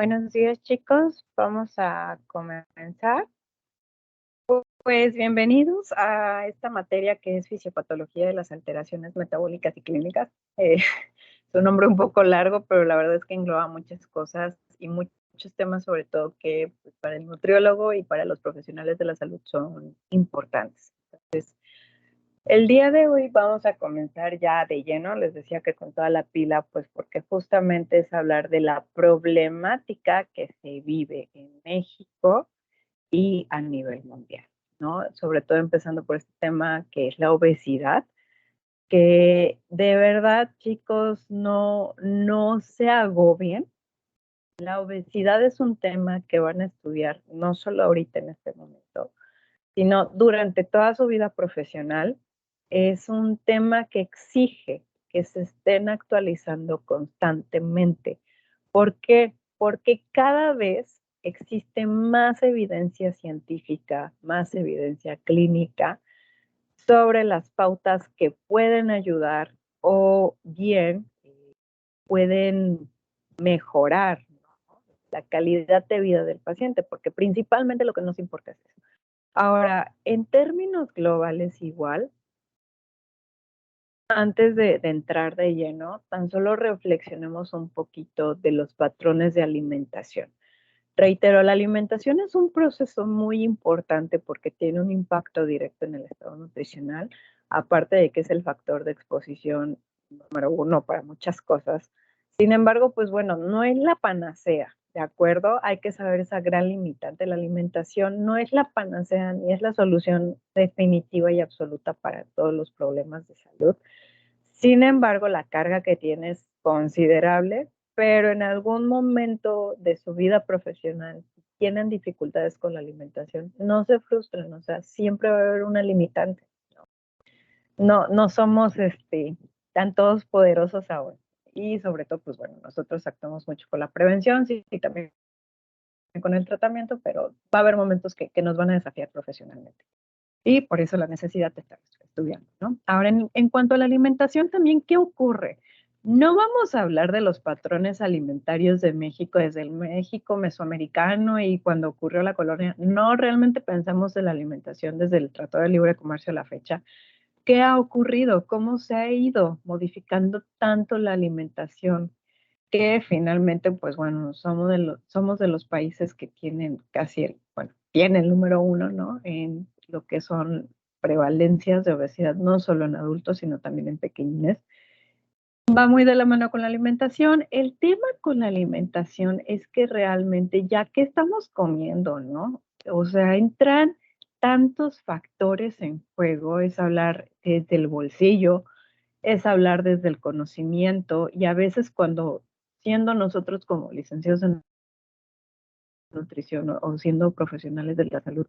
Buenos días, chicos. Vamos a comenzar. Pues bienvenidos a esta materia que es fisiopatología de las alteraciones metabólicas y clínicas. Es un nombre un poco largo, pero la verdad es que engloba muchas cosas y muchos temas, sobre todo que pues, para el nutriólogo y para los profesionales de la salud son importantes. Entonces, el día de hoy vamos a comenzar ya de lleno, les decía que con toda la pila, pues porque justamente es hablar de la problemática que se vive en México y a nivel mundial, ¿no? Sobre todo empezando por este tema que es la obesidad, que de verdad, chicos, no se agobien. La obesidad es un tema que van a estudiar no solo ahorita en este momento, sino durante toda su vida profesional. Es un tema que exige que se estén actualizando constantemente. ¿Por qué? Porque cada vez existe más evidencia científica, más evidencia clínica sobre las pautas que pueden ayudar o bien pueden mejorar, ¿no?, la calidad de vida del paciente, porque principalmente lo que nos importa es eso. Ahora, en términos globales igual, antes de entrar de lleno, tan solo reflexionemos un poquito de los patrones de alimentación. Reitero, la alimentación es un proceso muy importante porque tiene un impacto directo en el estado nutricional, aparte de que es el factor de exposición número uno para muchas cosas. Sin embargo, pues bueno, no es la panacea, ¿de acuerdo? Hay que saber esa gran limitante. La alimentación no es la panacea ni es la solución definitiva y absoluta para todos los problemas de salud. Sin embargo, la carga que tiene es considerable, pero en algún momento de su vida profesional, si tienen dificultades con la alimentación, no se frustren, o sea, siempre va a haber una limitante. No somos tan todos poderosos ahora. Y sobre todo, pues bueno, nosotros actuamos mucho con la prevención, sí, y también con el tratamiento, pero va a haber momentos que nos van a desafiar profesionalmente. Y por eso la necesidad de estar estudiando, ¿no? Ahora, en cuanto a la alimentación también, ¿qué ocurre? No vamos a hablar de los patrones alimentarios de México desde el México mesoamericano y cuando ocurrió la colonia. No realmente pensamos en la alimentación desde el Tratado de Libre Comercio a la fecha. ¿Qué ha ocurrido? ¿Cómo se ha ido modificando tanto la alimentación? Que finalmente, pues bueno, somos de los países que tienen casi bueno, tiene el número uno, ¿no? En lo que son prevalencias de obesidad, no solo en adultos, sino también en pequeñines. Va muy de la mano con la alimentación. El tema con la alimentación es que realmente, ya que estamos comiendo, ¿no? O sea, entran tantos factores en juego, es hablar desde el bolsillo, es hablar desde el conocimiento y a veces cuando siendo nosotros como licenciados en nutrición o siendo profesionales de la salud,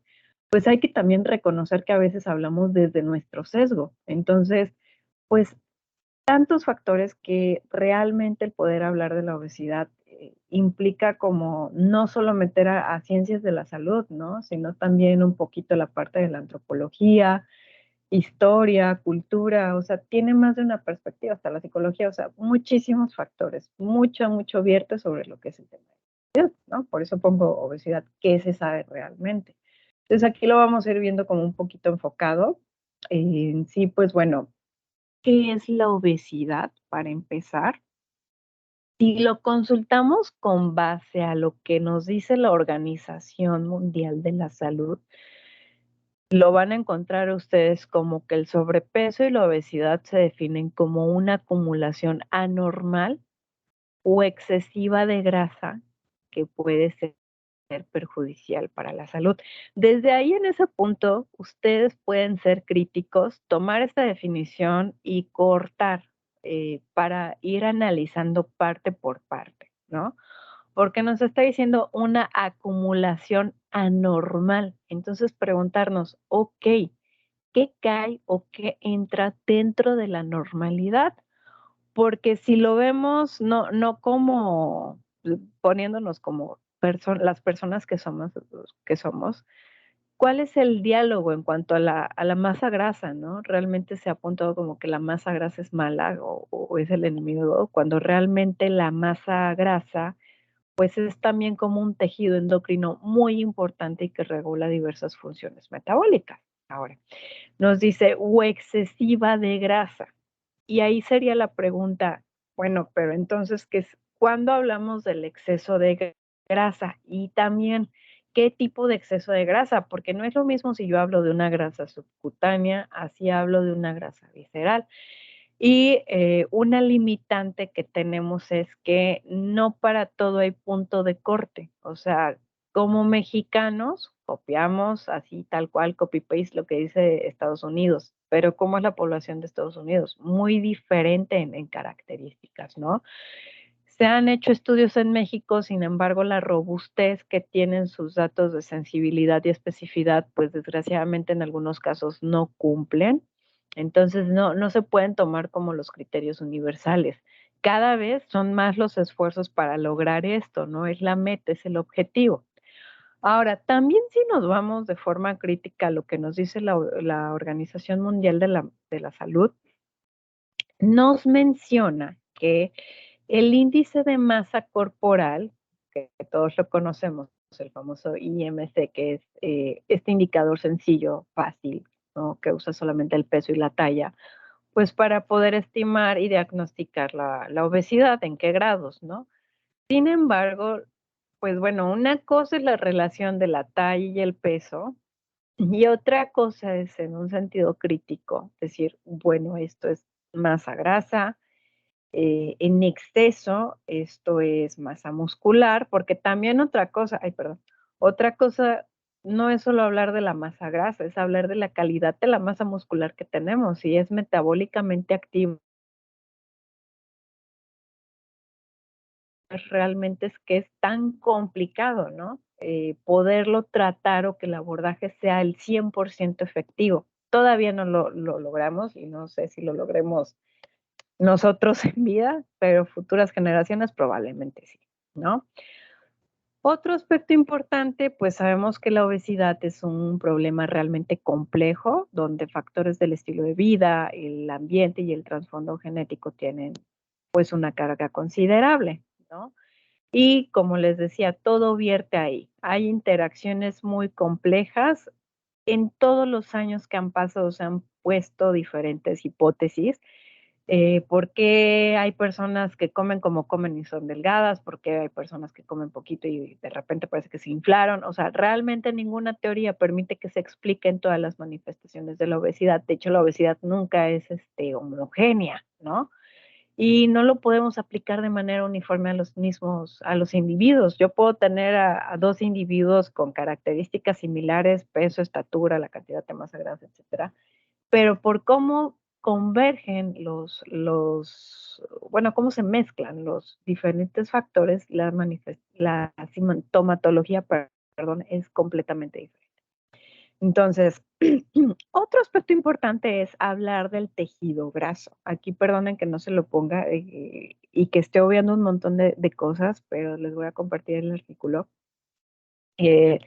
pues hay que también reconocer que a veces hablamos desde nuestro sesgo. Entonces, pues tantos factores que realmente el poder hablar de la obesidad implica como no solo meter a ciencias de la salud, ¿no? Sino también un poquito la parte de la antropología, historia, cultura, o sea, tiene más de una perspectiva, hasta la psicología, o sea, muchísimos factores, mucho vierte sobre lo que es el tema, ¿no? Por eso pongo obesidad, ¿qué se sabe realmente? Entonces aquí lo vamos a ir viendo como un poquito enfocado. En sí, pues bueno, ¿qué es la obesidad para empezar? Si lo consultamos con base a lo que nos dice la Organización Mundial de la Salud, lo van a encontrar ustedes como que el sobrepeso y la obesidad se definen como una acumulación anormal o excesiva de grasa que puede ser perjudicial para la salud. Desde ahí, en ese punto, ustedes pueden ser críticos, tomar esta definición y cortar para ir analizando parte por parte, ¿no? Porque nos está diciendo una acumulación anormal. Entonces, preguntarnos, ok, ¿qué cae o qué entra dentro de la normalidad? Porque si lo vemos, no como poniéndonos como las personas que somos, ¿cuál es el diálogo en cuanto a la masa grasa, no? Realmente se ha apuntado como que la masa grasa es mala o es el enemigo, cuando realmente la masa grasa pues es también como un tejido endocrino muy importante y que regula diversas funciones metabólicas. Ahora, nos dice, o excesiva de grasa. Y ahí sería la pregunta, bueno, pero entonces, ¿cuándo hablamos del exceso de grasa? Y también, ¿qué tipo de exceso de grasa? Porque no es lo mismo si yo hablo de una grasa subcutánea, así hablo de una grasa visceral. Y una limitante que tenemos es que no para todo hay punto de corte. O sea, como mexicanos copiamos así tal cual, copy-paste lo que dice Estados Unidos, pero ¿cómo es la población de Estados Unidos? Muy diferente en características, ¿no? Se han hecho estudios en México, sin embargo, la robustez que tienen sus datos de sensibilidad y especificidad, pues desgraciadamente en algunos casos no cumplen. Entonces, no se pueden tomar como los criterios universales. Cada vez son más los esfuerzos para lograr esto, ¿no? Es la meta, es el objetivo. Ahora, también si nos vamos de forma crítica a lo que nos dice la Organización Mundial de la Salud, nos menciona que el índice de masa corporal, que todos lo conocemos, el famoso IMC, que es este indicador sencillo, fácil, ¿no? Que usa solamente el peso y la talla, pues para poder estimar y diagnosticar la obesidad, en qué grados, ¿no? Sin embargo, pues bueno, una cosa es la relación de la talla y el peso, y otra cosa es en un sentido crítico, decir, bueno, esto es masa grasa, en exceso, esto es masa muscular, porque también otra cosa, ay, perdón, otra cosa no es solo hablar de la masa grasa, es hablar de la calidad de la masa muscular que tenemos, si es metabólicamente activo, pues realmente es que es tan complicado, ¿no? Poderlo tratar o que el abordaje sea el 100% efectivo. Todavía no lo logramos y no sé si lo logremos nosotros en vida, pero futuras generaciones probablemente sí, ¿no? Otro aspecto importante, pues sabemos que la obesidad es un problema realmente complejo, donde factores del estilo de vida, el ambiente y el trasfondo genético tienen pues una carga considerable, ¿no? Y como les decía, todo vierte ahí. Hay interacciones muy complejas. En todos los años que han pasado se han puesto diferentes hipótesis. ¿Por qué hay personas que comen como comen y son delgadas? ¿Por qué hay personas que comen poquito y de repente parece que se inflaron? O sea, realmente ninguna teoría permite que se expliquen todas las manifestaciones de la obesidad. De hecho, la obesidad nunca es homogénea, ¿no? Y no lo podemos aplicar de manera uniforme a los individuos. Yo puedo tener a dos individuos con características similares, peso, estatura, la cantidad de masa grasa, etcétera, pero por cómo convergen bueno, cómo se mezclan los diferentes factores, la sintomatología, perdón, es completamente diferente. Entonces, otro aspecto importante es hablar del tejido graso. Aquí perdonen que no se lo ponga y que esté obviando un montón de cosas, pero les voy a compartir el artículo. Eh,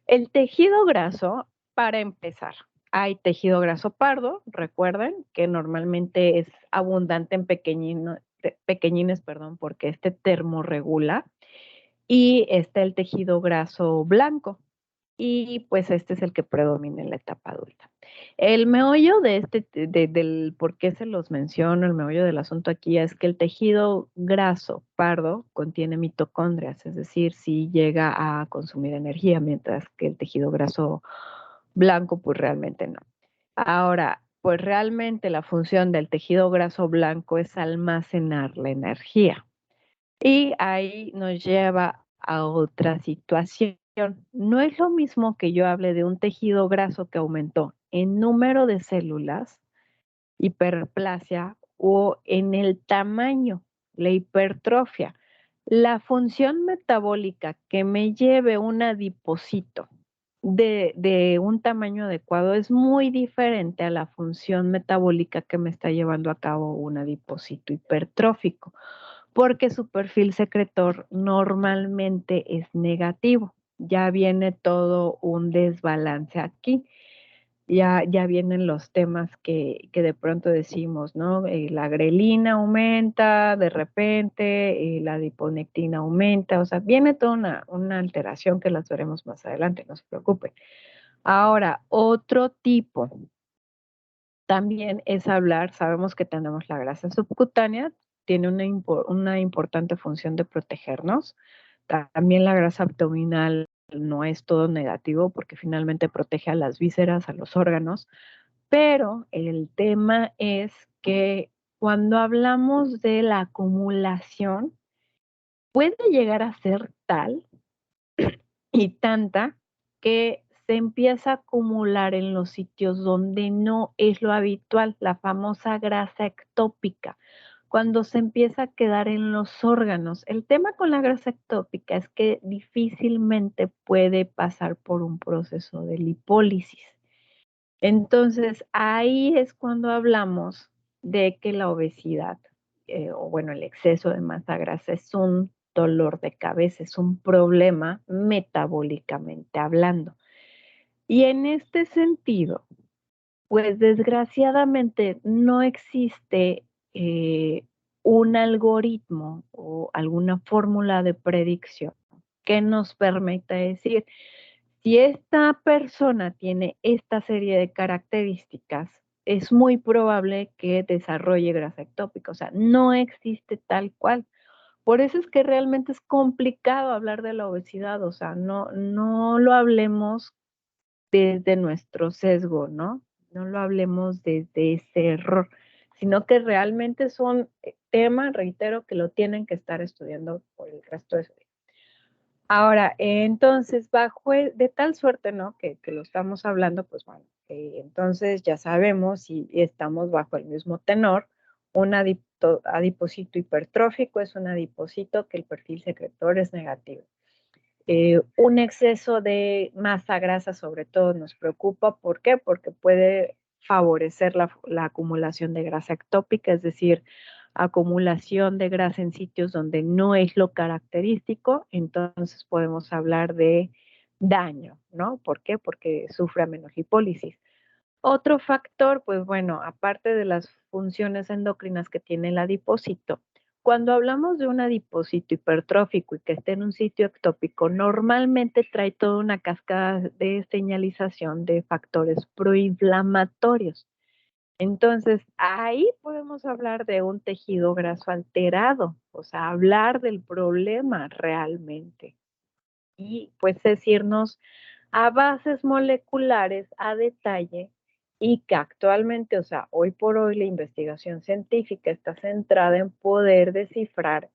el tejido graso, para empezar, hay tejido graso pardo, recuerden que normalmente es abundante en pequeñines, perdón, porque este termorregula, y está el tejido graso blanco, y pues este es el que predomina en la etapa adulta. El meollo del por qué se los menciono, el meollo del asunto aquí es que el tejido graso pardo contiene mitocondrias, es decir, sí llega a consumir energía, mientras que el tejido graso blanco pues realmente no. Ahora, pues realmente la función del tejido graso blanco es almacenar la energía. Y ahí nos lleva a otra situación. No es lo mismo que yo hable de un tejido graso que aumentó en número de células, hiperplasia, o en el tamaño, la hipertrofia. La función metabólica que me lleve un adipocito de un tamaño adecuado es muy diferente a la función metabólica que me está llevando a cabo un adipocito hipertrófico, porque su perfil secretor normalmente es negativo. Ya viene todo un desbalance aquí. ya vienen los temas que de pronto decimos, ¿no? La grelina aumenta de repente, la adiponectina aumenta, o sea, viene toda una alteración que las veremos más adelante, no se preocupen. Ahora, otro tipo también es hablar, sabemos que tenemos la grasa subcutánea, tiene una importante función de protegernos. También la grasa abdominal no es todo negativo porque finalmente protege a las vísceras, a los órganos, pero el tema es que cuando hablamos de la acumulación, puede llegar a ser tal y tanta que se empieza a acumular en los sitios donde no es lo habitual, la famosa grasa ectópica, cuando se empieza a quedar en los órganos. El tema con la grasa ectópica es que difícilmente puede pasar por un proceso de lipólisis. Entonces, ahí es cuando hablamos de que la obesidad, o bueno, el exceso de masa grasa es un dolor de cabeza, es un problema metabólicamente hablando. Y en este sentido, pues desgraciadamente no existe un algoritmo o alguna fórmula de predicción que nos permita decir, si esta persona tiene esta serie de características, es muy probable que desarrolle grasa ectópica, o sea, no existe tal cual. Por eso es que realmente es complicado hablar de la obesidad, o sea, no lo hablemos desde nuestro sesgo, ¿no? No lo hablemos desde ese error, sino que realmente son temas, reitero, que lo tienen que estar estudiando por el resto de su vida. Ahora, entonces, de tal suerte, ¿no? Que lo estamos hablando, pues bueno, entonces ya sabemos y estamos bajo el mismo tenor. Un adipocito hipertrófico es un adipocito que el perfil secretor es negativo. Un exceso de masa grasa sobre todo nos preocupa. ¿Por qué? Porque puede favorecer la acumulación de grasa ectópica, es decir, acumulación de grasa en sitios donde no es lo característico, entonces podemos hablar de daño, ¿no? ¿Por qué? Porque sufre menos lipólisis. Otro factor, pues bueno, aparte de las funciones endocrinas que tiene el adipocito, cuando hablamos de un adipocito hipertrófico y que esté en un sitio ectópico, normalmente trae toda una cascada de señalización de factores proinflamatorios. Entonces, ahí podemos hablar de un tejido graso alterado, o sea, hablar del problema realmente. Y pues decirnos a bases moleculares a detalle y que actualmente, o sea, hoy por hoy la investigación científica está centrada en poder descifrar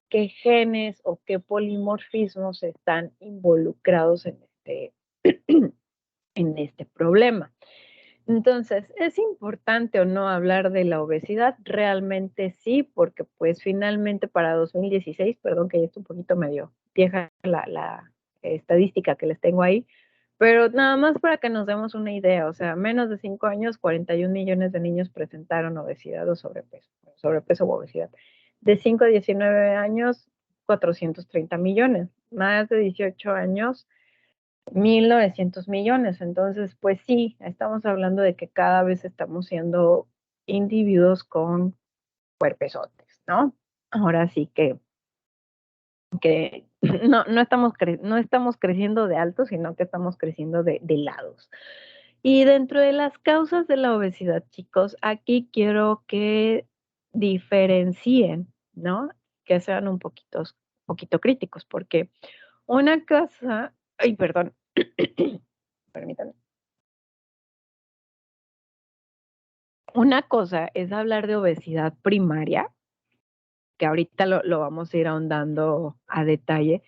qué genes o qué polimorfismos están involucrados en este problema. Entonces, ¿es importante o no hablar de la obesidad? Realmente sí, porque pues finalmente para 2016, perdón que ya está un poquito medio vieja la estadística que les tengo ahí, pero nada más para que nos demos una idea, o sea, menos de 5 años, 41 millones de niños presentaron obesidad o sobrepeso o obesidad. De 5 a 19 años, 430 millones. Más de 18 años, 1.900 millones. Entonces, pues sí, estamos hablando de que cada vez estamos siendo individuos con cuerpesotes, ¿no? Ahora sí que no estamos creciendo de alto, sino que estamos creciendo de lados. Y dentro de las causas de la obesidad, chicos, aquí quiero que diferencien, ¿no? Que sean un poquito críticos, porque una cosa, ay, perdón, permítanme. Una cosa es hablar de obesidad primaria, que ahorita lo vamos a ir ahondando a detalle,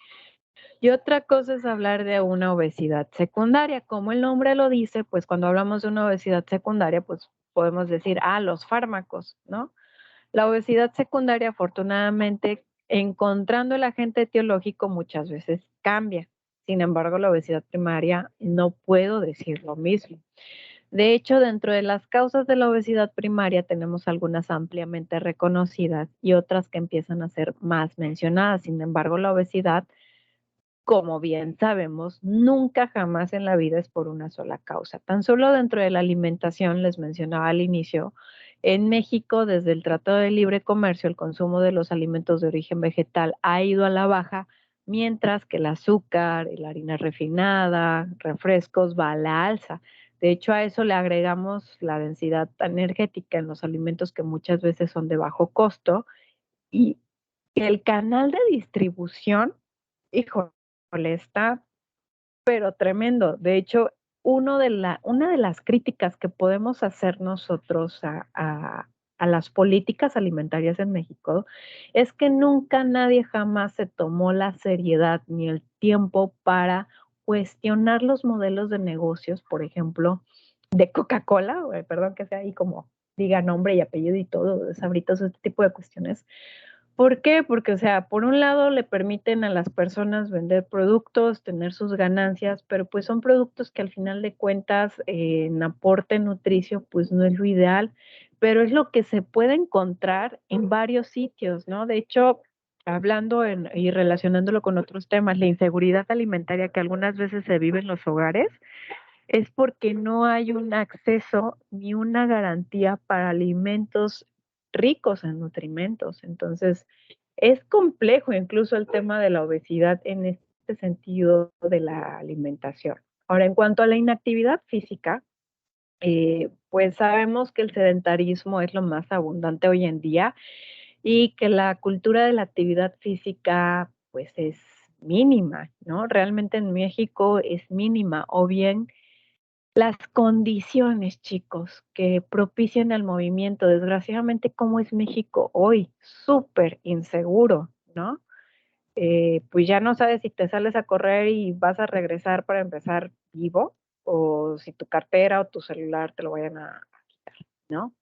y otra cosa es hablar de una obesidad secundaria. Como el nombre lo dice, pues cuando hablamos de una obesidad secundaria, pues podemos decir, los fármacos, ¿no? La obesidad secundaria, afortunadamente, encontrando el agente etiológico muchas veces cambia. Sin embargo, la obesidad primaria no puedo decir lo mismo. De hecho, dentro de las causas de la obesidad primaria tenemos algunas ampliamente reconocidas y otras que empiezan a ser más mencionadas. Sin embargo, la obesidad como bien sabemos, nunca jamás en la vida es por una sola causa. Tan solo dentro de la alimentación, les mencionaba al inicio, en México, desde el Tratado de Libre Comercio, el consumo de los alimentos de origen vegetal ha ido a la baja, mientras que el azúcar, la harina refinada, refrescos va a la alza. De hecho, a eso le agregamos la densidad energética en los alimentos que muchas veces son de bajo costo y el canal de distribución, híjole, está pero tremendo. De hecho, una de las críticas que podemos hacer nosotros a las políticas alimentarias en México es que nunca nadie jamás se tomó la seriedad ni el tiempo para cuestionar los modelos de negocios, por ejemplo, de Coca-Cola, perdón que sea ahí como diga nombre y apellido y todo, de Sabritas, este tipo de cuestiones. ¿Por qué? Porque, o sea, por un lado le permiten a las personas vender productos, tener sus ganancias, pero pues son productos que al final de cuentas en aporte nutricio pues no es lo ideal, pero es lo que se puede encontrar en varios sitios, ¿no? De hecho, y relacionándolo con otros temas, la inseguridad alimentaria que algunas veces se vive en los hogares es porque no hay un acceso ni una garantía para alimentos ricos en nutrimentos. Entonces, es complejo incluso el tema de la obesidad en este sentido de la alimentación. Ahora, en cuanto a la inactividad física, pues sabemos que el sedentarismo es lo más abundante hoy en día y que la cultura de la actividad física pues es mínima, ¿no? Realmente en México es mínima o bien las condiciones, chicos, que propician el movimiento. Desgraciadamente, ¿cómo es México hoy? Súper inseguro, ¿no? Pues ya no sabes si te sales a correr y vas a regresar para empezar vivo, o si tu cartera o tu celular te lo vayan a quitar, ¿no?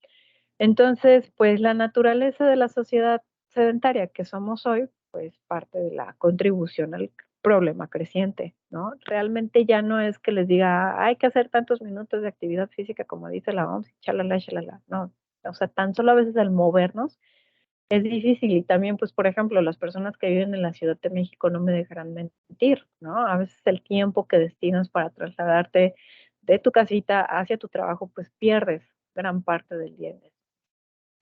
Entonces, pues la naturaleza de la sociedad sedentaria que somos hoy, pues parte de la contribución al problema creciente, ¿no? Realmente ya no es que les diga, hay que hacer tantos minutos de actividad física como dice la OMS, chalala, chalala, no. O sea, tan solo a veces al movernos es difícil y también, pues, por ejemplo, las personas que viven en la Ciudad de México no me dejarán mentir, ¿no? A veces el tiempo que destinas para trasladarte de tu casita hacia tu trabajo, pues pierdes gran parte del día en eso.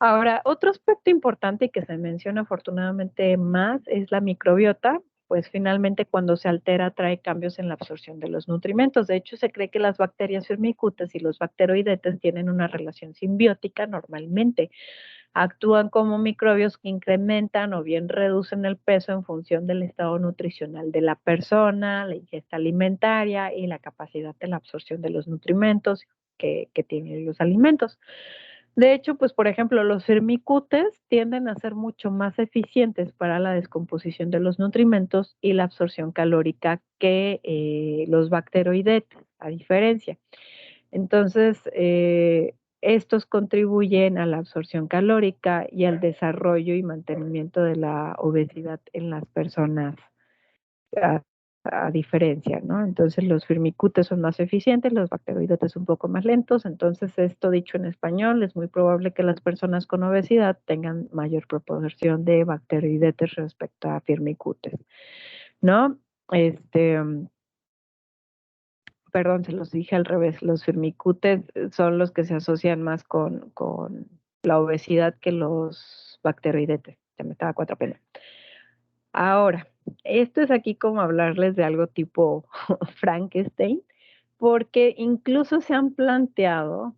Ahora, otro aspecto importante y que se menciona afortunadamente más es la microbiota, pues finalmente cuando se altera trae cambios en la absorción de los nutrimentos. De hecho, se cree que las bacterias firmicutes y los bacteroidetes tienen una relación simbiótica normalmente. Actúan como microbios que incrementan o bien reducen el peso en función del estado nutricional de la persona, la ingesta alimentaria y la capacidad de la absorción de los nutrimentos que tienen los alimentos. De hecho, pues, por ejemplo, los firmicutes tienden a ser mucho más eficientes para la descomposición de los nutrimentos y la absorción calórica que los bacteroidetes, a diferencia. Entonces, estos contribuyen a la absorción calórica y al desarrollo y mantenimiento de la obesidad en las personas a, a diferencia, ¿no? Entonces los firmicutes son más eficientes, los bacteroidetes un poco más lentos, entonces esto dicho en español, es muy probable que las personas con obesidad tengan mayor proporción de bacteroidetes respecto a firmicutes, ¿no? Este, perdón, se los dije al revés, los firmicutes son los que se asocian más con la obesidad que los bacteroidetes. Ya me estaba cuatro pena. Ahora, esto es aquí como hablarles de algo tipo Frankenstein, porque incluso se han planteado,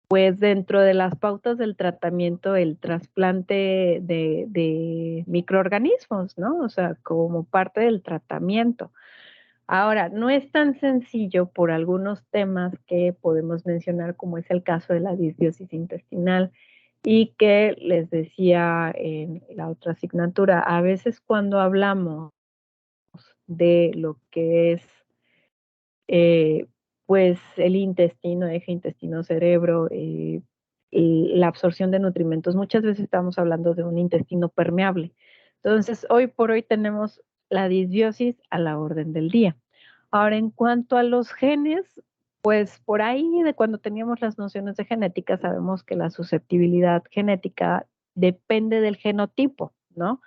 pues dentro de las pautas del tratamiento, el trasplante de microorganismos, ¿no? O sea, como parte del tratamiento. Ahora, no es tan sencillo por algunos temas que podemos mencionar, como es el caso de la disbiosis intestinal y que les decía en la otra asignatura, a veces cuando hablamos de lo que es eh, pues el intestino, eje intestino-cerebro, y la absorción de nutrimentos, muchas veces estamos hablando de un intestino permeable. Entonces, hoy por hoy tenemos la disbiosis a la orden del día. Ahora, en cuanto a los genes, pues por ahí de cuando teníamos las nociones de genética, sabemos que la susceptibilidad genética depende del genotipo, ¿no?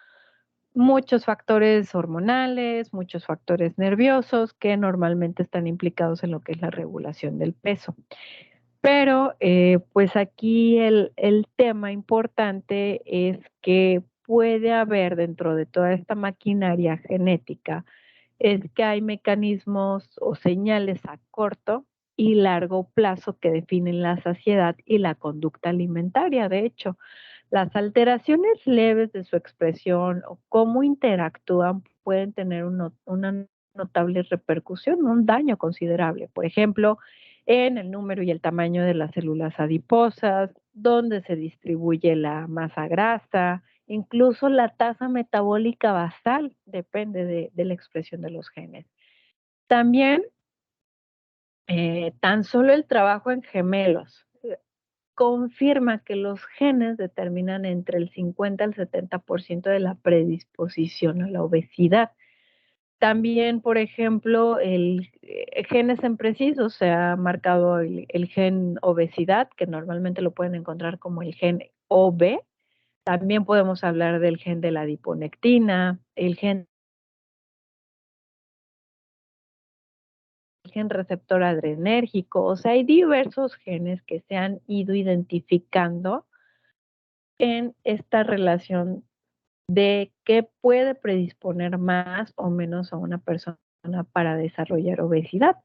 muchos factores hormonales, muchos factores nerviosos que normalmente están implicados en lo que es la regulación del peso. Pero, pues aquí el tema importante es que puede haber dentro de toda esta maquinaria genética, es que hay mecanismos o señales a corto y largo plazo que definen la saciedad y la conducta alimentaria. De hecho, las alteraciones leves de su expresión o cómo interactúan pueden tener una notable repercusión, un daño considerable. Por ejemplo, en el número y el tamaño de las células adiposas, dónde se distribuye la masa grasa, incluso la tasa metabólica basal depende de la expresión de los genes. También, tan solo el trabajo en gemelos confirma que los genes determinan entre el 50 al 70% de la predisposición a la obesidad. También, por ejemplo, el genes en preciso se ha marcado el gen obesidad, que normalmente lo pueden encontrar como el gen OB. También podemos hablar del gen de la adiponectina, el gen receptor adrenérgico. O sea, hay diversos genes que se han ido identificando en esta relación de qué puede predisponer más o menos a una persona para desarrollar obesidad.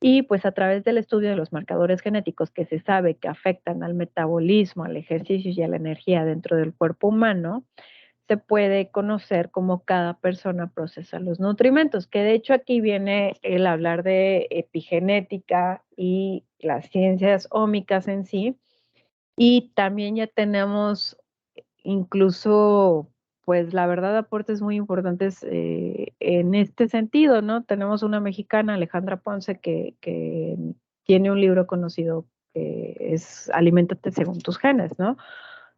Y pues a través del estudio de los marcadores genéticos que se sabe que afectan al metabolismo, al ejercicio y a la energía dentro del cuerpo humano, se puede conocer cómo cada persona procesa los nutrimentos, que de hecho aquí viene el hablar de epigenética y las ciencias ómicas en sí, y también ya tenemos incluso, pues la verdad, aportes muy importantes en este sentido, ¿no? Tenemos una mexicana, Alejandra Ponce, que tiene un libro conocido que es Aliméntate según tus genes, ¿no?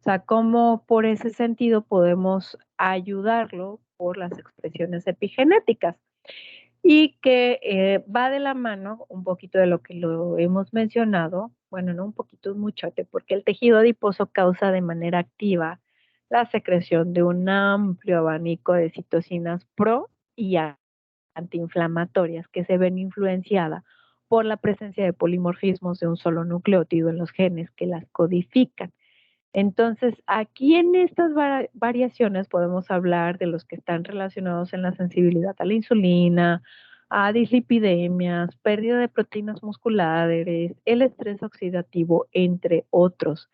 O sea, cómo por ese sentido podemos ayudarlo por las expresiones epigenéticas y que va de la mano un poquito de lo que lo hemos mencionado, bueno, no un poquito, un muchote, porque el tejido adiposo causa de manera activa la secreción de un amplio abanico de citocinas pro y antiinflamatorias que se ven influenciadas por la presencia de polimorfismos de un solo nucleótido en los genes que las codifican. Entonces, aquí en estas variaciones podemos hablar de los que están relacionados en la sensibilidad a la insulina, a dislipidemias, pérdida de proteínas musculares, el estrés oxidativo, entre otros.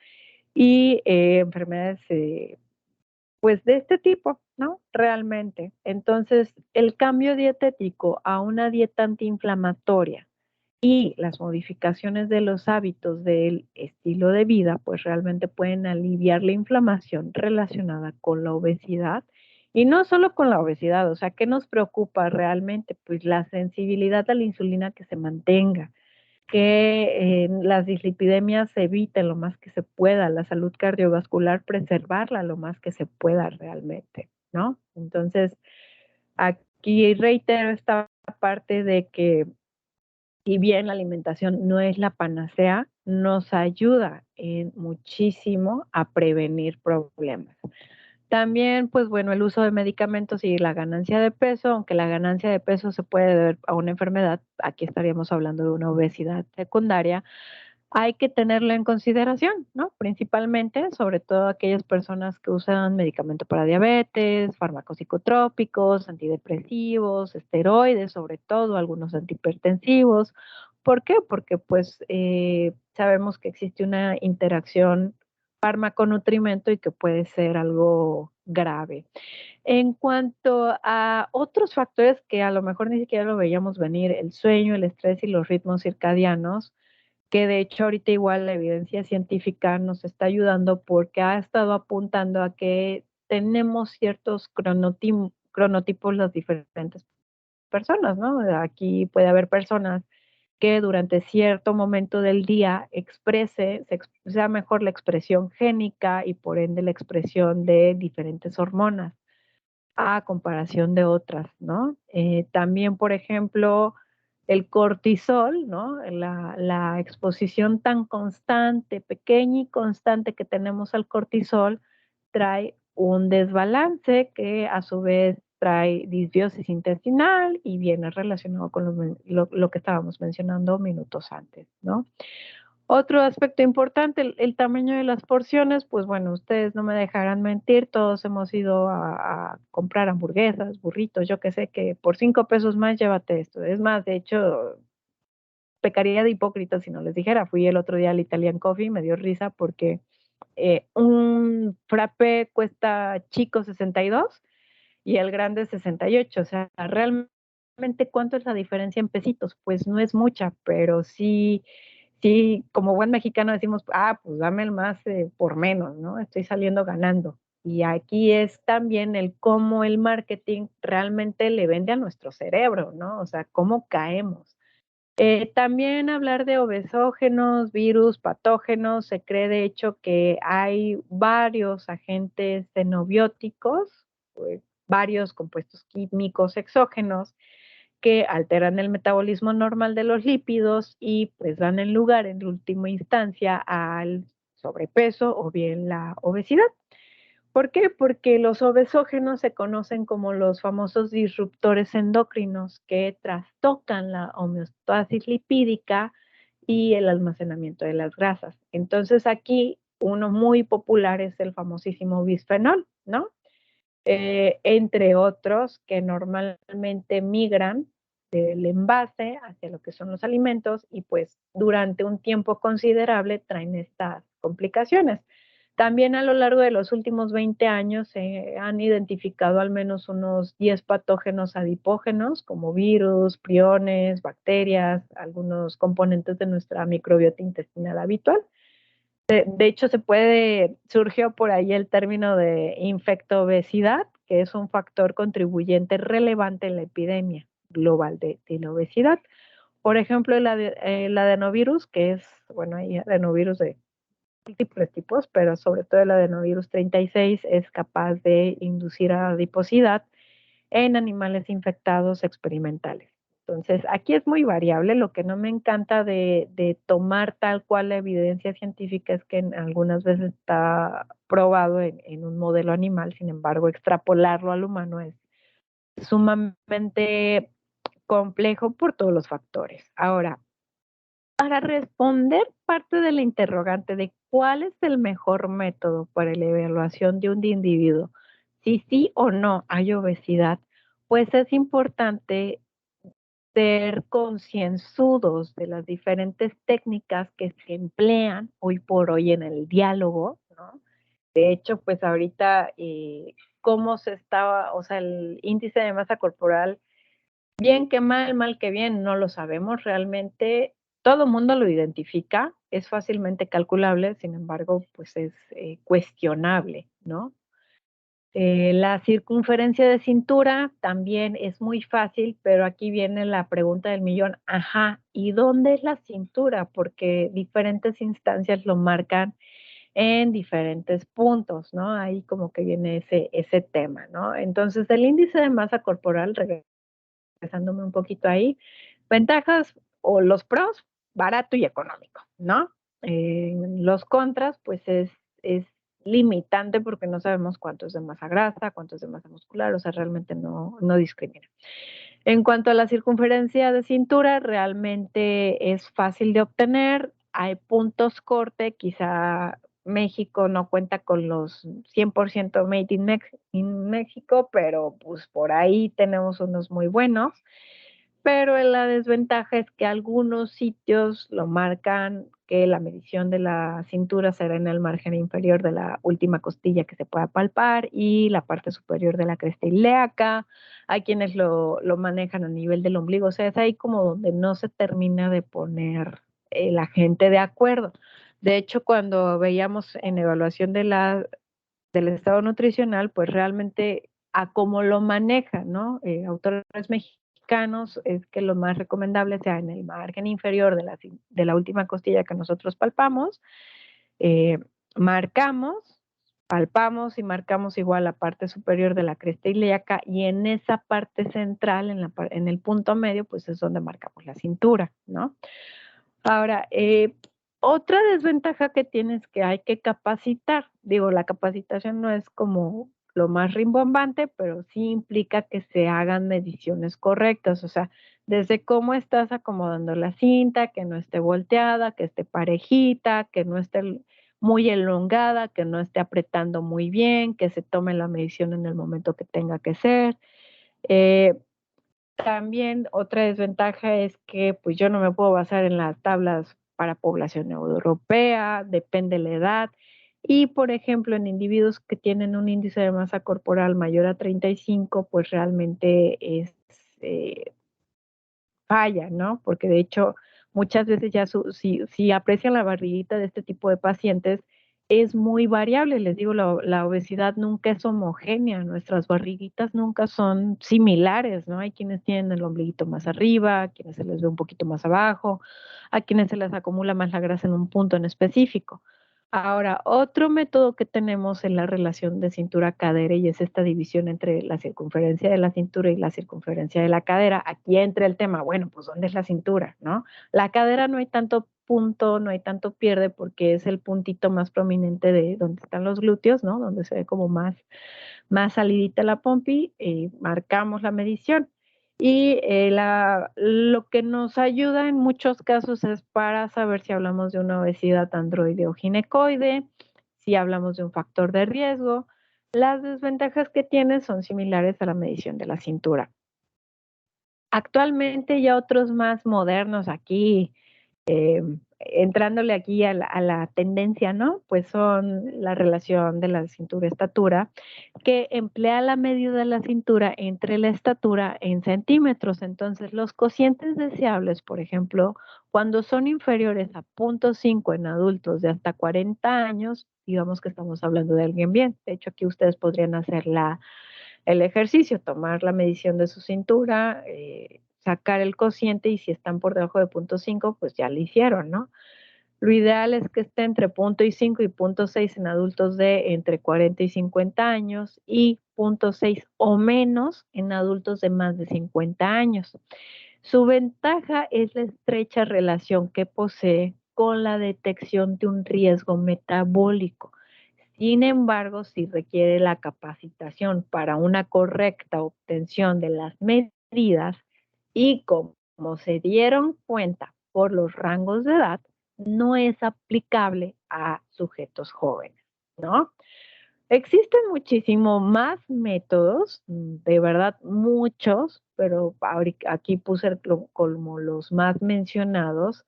Y enfermedades, pues de este tipo, ¿no? Realmente. Entonces, el cambio dietético a una dieta antiinflamatoria y las modificaciones de los hábitos del estilo de vida, pues realmente pueden aliviar la inflamación relacionada con la obesidad. Y no solo con la obesidad, o sea, ¿qué nos preocupa realmente? Pues la sensibilidad a la insulina que se mantenga, que las dislipidemias se eviten lo más que se pueda, la salud cardiovascular preservarla lo más que se pueda realmente, ¿no? Entonces, aquí reitero esta parte de que si bien la alimentación no es la panacea, nos ayuda en muchísimo a prevenir problemas. También, pues bueno, el uso de medicamentos y la ganancia de peso, aunque la ganancia de peso se puede deber a una enfermedad, aquí estaríamos hablando de una obesidad secundaria, hay que tenerlo en consideración, ¿no? Principalmente, sobre todo aquellas personas que usan medicamento para diabetes, fármacos psicotrópicos, antidepresivos, esteroides, sobre todo algunos antihipertensivos. ¿Por qué? Porque pues sabemos que existe una interacción fármaco-nutrimento y que puede ser algo grave. En cuanto a otros factores que a lo mejor ni siquiera lo veíamos venir, el sueño, el estrés y los ritmos circadianos, que de hecho ahorita igual la evidencia científica nos está ayudando porque ha estado apuntando a que tenemos ciertos cronotipos las diferentes personas, ¿no? Aquí puede haber personas que durante cierto momento del día sea mejor la expresión génica y por ende la expresión de diferentes hormonas a comparación de otras, ¿no? También, por ejemplo, el cortisol, ¿no? La exposición tan constante, pequeña y constante que tenemos al cortisol, trae un desbalance que a su vez trae disbiosis intestinal y viene relacionado con lo que estábamos mencionando minutos antes, ¿no? Otro aspecto importante, el tamaño de las porciones, pues bueno, ustedes no me dejarán mentir, todos hemos ido a comprar hamburguesas, burritos, yo que sé, que por 5 pesos más llévate esto. Es más, de hecho, pecaría de hipócrita si no les dijera. Fui el otro día al Italian Coffee y me dio risa porque un frappé cuesta chico 62 y el grande 68. O sea, realmente, ¿cuánto es la diferencia en pesitos? Pues no es mucha, pero sí, sí, como buen mexicano decimos, pues dame el más por menos, ¿no? Estoy saliendo ganando. Y aquí es también el cómo el marketing realmente le vende a nuestro cerebro, ¿no? O sea, cómo caemos. También hablar de obesógenos, virus, patógenos, se cree de hecho que hay varios agentes xenobióticos, varios compuestos químicos exógenos que alteran el metabolismo normal de los lípidos y pues dan el lugar en última instancia al sobrepeso o bien la obesidad. ¿Por qué? Porque los obesógenos se conocen como los famosos disruptores endocrinos que trastocan la homeostasis lipídica y el almacenamiento de las grasas. Entonces aquí uno muy popular es el famosísimo bisfenol, ¿no? Entre otros que normalmente migran del envase hacia lo que son los alimentos y pues durante un tiempo considerable traen estas complicaciones. También a lo largo de los últimos 20 años se han identificado al menos unos 10 patógenos adipógenos como virus, priones, bacterias, algunos componentes de nuestra microbiota intestinal habitual. De hecho, surgió por ahí el término de infectoobesidad, que es un factor contribuyente relevante en la epidemia global de la obesidad. Por ejemplo, el adenovirus, que es, bueno, hay adenovirus de múltiples tipos, pero sobre todo el adenovirus 36 es capaz de inducir adiposidad en animales infectados experimentales. Entonces, aquí es muy variable. Lo que no me encanta de tomar tal cual la evidencia científica es que algunas veces está probado en un modelo animal, sin embargo, extrapolarlo al humano es sumamente complejo por todos los factores. Ahora, para responder parte de la interrogante de cuál es el mejor método para la evaluación de un individuo, si sí o no hay obesidad, pues es importante ser concienzudos de las diferentes técnicas que se emplean hoy por hoy en el diálogo, ¿no? De hecho, pues ahorita, cómo se estaba, o sea, el índice de masa corporal, bien que mal, mal que bien, no lo sabemos realmente. Todo mundo lo identifica, es fácilmente calculable, sin embargo, pues es cuestionable, ¿no? La circunferencia de cintura también es muy fácil, pero aquí viene la pregunta del millón. Ajá, ¿y dónde es la cintura? Porque diferentes instancias lo marcan en diferentes puntos, ¿no? Ahí como que viene ese tema, ¿no? Entonces, el índice de masa corporal, regresándome un poquito ahí, ventajas o los pros, barato y económico, ¿no? Los contras, pues es limitante porque no sabemos cuánto es de masa grasa, cuánto es de masa muscular, o sea, realmente no discrimina. En cuanto a la circunferencia de cintura, realmente es fácil de obtener, hay puntos corte, quizá México no cuenta con los 100% made in México, pero pues por ahí tenemos unos muy buenos. Pero la desventaja es que algunos sitios lo marcan que la medición de la cintura será en el margen inferior de la última costilla que se pueda palpar y la parte superior de la cresta ilíaca. Hay quienes lo manejan a nivel del ombligo, o sea, es ahí como donde no se termina de poner la gente de acuerdo. De hecho, cuando veíamos en evaluación del estado nutricional, pues realmente a cómo lo manejan, ¿no? Autores mexicanos es que lo más recomendable sea en el margen inferior de la última costilla que nosotros palpamos, eh, marcamos, palpamos y marcamos igual la parte superior de la cresta ilíaca y en esa parte central, en el punto medio, pues es donde marcamos la cintura, ¿no? Ahora, Otra desventaja que tienes que hay que capacitar. Digo, la capacitación no es como lo más rimbombante, pero sí implica que se hagan mediciones correctas, o sea, desde cómo estás acomodando la cinta, que no esté volteada, que esté parejita, que no esté muy elongada, que no esté apretando muy bien, que se tome la medición en el momento que tenga que ser. Eh, También otra desventaja es que, pues, yo no me puedo basar en las tablas para población europea, depende la edad. Y, por ejemplo, en individuos que tienen un índice de masa corporal mayor a 35, pues realmente eh, falla, ¿no? Porque de hecho, muchas veces ya si aprecian la barriguita de este tipo de pacientes, es muy variable. Les digo, la obesidad nunca es homogénea, nuestras barriguitas nunca son similares, ¿no? Hay quienes tienen el ombliguito más arriba, a quienes se les ve un poquito más abajo, a quienes se les acumula más la grasa en un punto en específico. Ahora, otro método que tenemos en la relación de cintura-cadera y es esta división entre la circunferencia de la cintura y la circunferencia de la cadera. Aquí entra el tema, bueno, pues ¿dónde es la cintura, no? La cadera no hay tanto punto, no hay tanto pierde porque es el puntito más prominente de donde están los glúteos, ¿no? Donde se ve como más salidita la pompi, marcamos la medición. Y lo que nos ayuda en muchos casos es para saber si hablamos de una obesidad androide o ginecoide, si hablamos de un factor de riesgo. Las desventajas que tiene son similares a la medición de la cintura. Actualmente ya otros más modernos aquí, entrándole aquí a la tendencia, ¿no? Pues son la relación de la cintura-estatura, que emplea la medida de la cintura entre la estatura en centímetros. Entonces, los cocientes deseables, por ejemplo, cuando son inferiores a 0,5 en adultos de hasta 40 años, digamos que estamos hablando de alguien bien. De hecho, aquí ustedes podrían hacer el ejercicio, tomar la medición de su cintura, sacar el cociente y si están por debajo de 0,5, pues ya lo hicieron, ¿no? Lo ideal es que esté entre 0,5 y 0,6 en adultos de entre 40 y 50 años y 0,6 o menos en adultos de más de 50 años. Su ventaja es la estrecha relación que posee con la detección de un riesgo metabólico. Sin embargo, si requiere la capacitación para una correcta obtención de las medidas y como se dieron cuenta por los rangos de edad, no es aplicable a sujetos jóvenes, ¿no? Existen muchísimo más métodos, de verdad muchos, pero aquí puse como los más mencionados,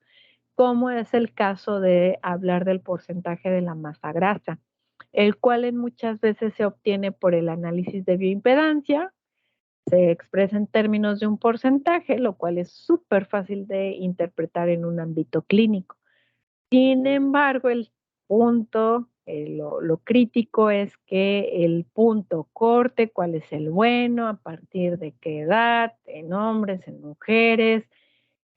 como es el caso de hablar del porcentaje de la masa grasa, el cual en muchas veces se obtiene por el análisis de bioimpedancia, se expresa en términos de un porcentaje, lo cual es súper fácil de interpretar en un ámbito clínico. Sin embargo, el punto, lo crítico es que el punto corte, cuál es el bueno, a partir de qué edad, en hombres, en mujeres,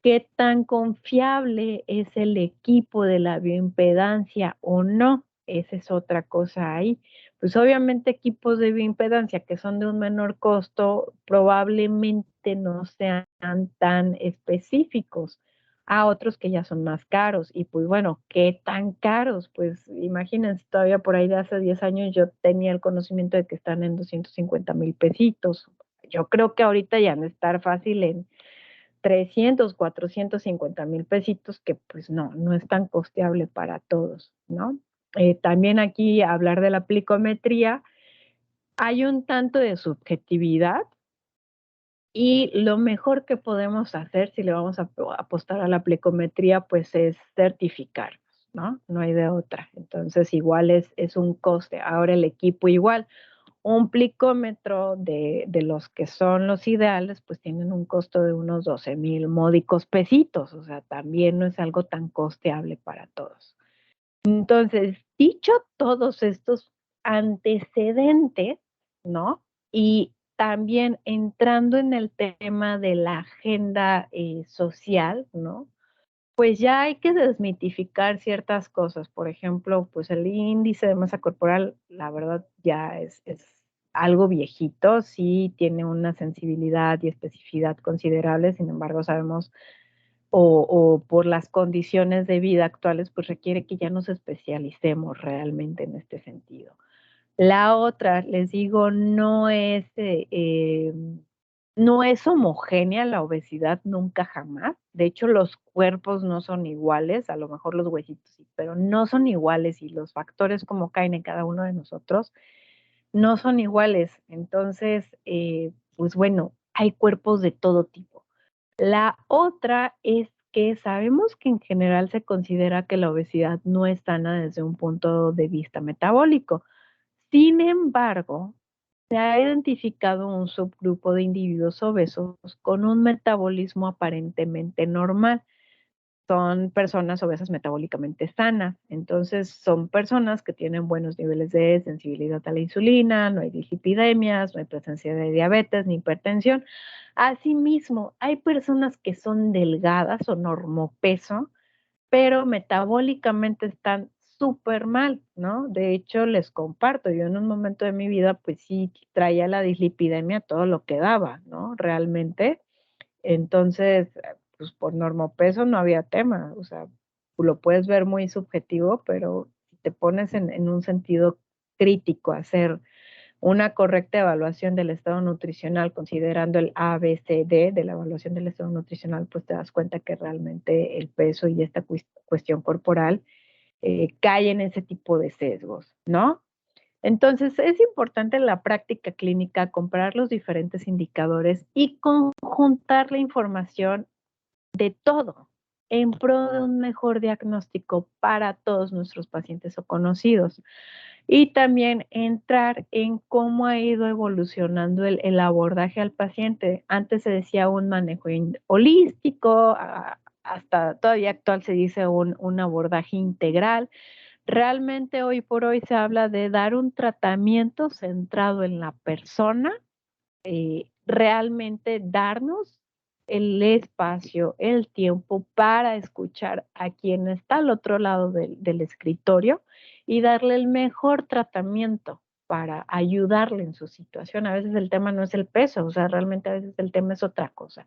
qué tan confiable es el equipo de la bioimpedancia o no. Esa es otra cosa ahí. Pues obviamente equipos de bioimpedancia que son de un menor costo probablemente no sean tan específicos a otros que ya son más caros. Y pues bueno, ¿qué tan caros? Pues imagínense, todavía por ahí de hace 10 años yo tenía el conocimiento de que están en 250,000 pesitos. Yo creo que ahorita ya no estar fácil en 300, 450,000 pesitos, que pues no es tan costeable para todos, ¿no? También aquí hablar de la plicometría, hay un tanto de subjetividad y lo mejor que podemos hacer si le vamos a apostar a la plicometría, pues es certificarnos, ¿no? No hay de otra. Entonces igual es un coste. Ahora el equipo igual. Un plicómetro de los que son los ideales, pues tienen un costo de unos 12,000 módicos pesitos, o sea, también no es algo tan costeable para todos. Entonces, dicho todos estos antecedentes, ¿no? Y también entrando en el tema de la agenda social, ¿no? Pues ya hay que desmitificar ciertas cosas. Por ejemplo, pues el índice de masa corporal, la verdad, ya es algo viejito, sí tiene una sensibilidad y especificidad considerable, sin embargo, sabemos o por las condiciones de vida actuales, pues requiere que ya nos especialicemos realmente en este sentido. La otra, les digo, no es homogénea la obesidad nunca jamás. De hecho, los cuerpos no son iguales, a lo mejor los huesitos sí, pero no son iguales y los factores como caen en cada uno de nosotros no son iguales. Entonces, pues bueno, hay cuerpos de todo tipo. La otra es que sabemos que en general se considera que la obesidad no es sana desde un punto de vista metabólico. Sin embargo, se ha identificado un subgrupo de individuos obesos con un metabolismo aparentemente normal. Son personas obesas metabólicamente sanas. Entonces, son personas que tienen buenos niveles de sensibilidad a la insulina, no hay dislipidemias, no hay presencia de diabetes ni hipertensión. Asimismo, hay personas que son delgadas o normopeso, pero metabólicamente están súper mal, ¿no? De hecho, les comparto, yo en un momento de mi vida, pues sí, traía la dislipidemia todo lo que daba, ¿no? Realmente. Entonces, pues por normopeso no había tema, o sea, tú lo puedes ver muy subjetivo, pero si te pones en un sentido crítico a hacer una correcta evaluación del estado nutricional, considerando el ABCD de la evaluación del estado nutricional, pues te das cuenta que realmente el peso y esta cuestión corporal cae en ese tipo de sesgos, ¿no? Entonces, es importante en la práctica clínica comparar los diferentes indicadores y conjuntar la información de todo en pro de un mejor diagnóstico para todos nuestros pacientes o conocidos. Y también entrar en cómo ha ido evolucionando el abordaje al paciente. Antes se decía un manejo holístico, hasta todavía actual se dice un abordaje integral. Realmente hoy por hoy se habla de dar un tratamiento centrado en la persona, realmente darnos el espacio, el tiempo para escuchar a quien está al otro lado del escritorio y darle el mejor tratamiento para ayudarle en su situación. A veces el tema no es el peso, o sea, realmente a veces el tema es otra cosa.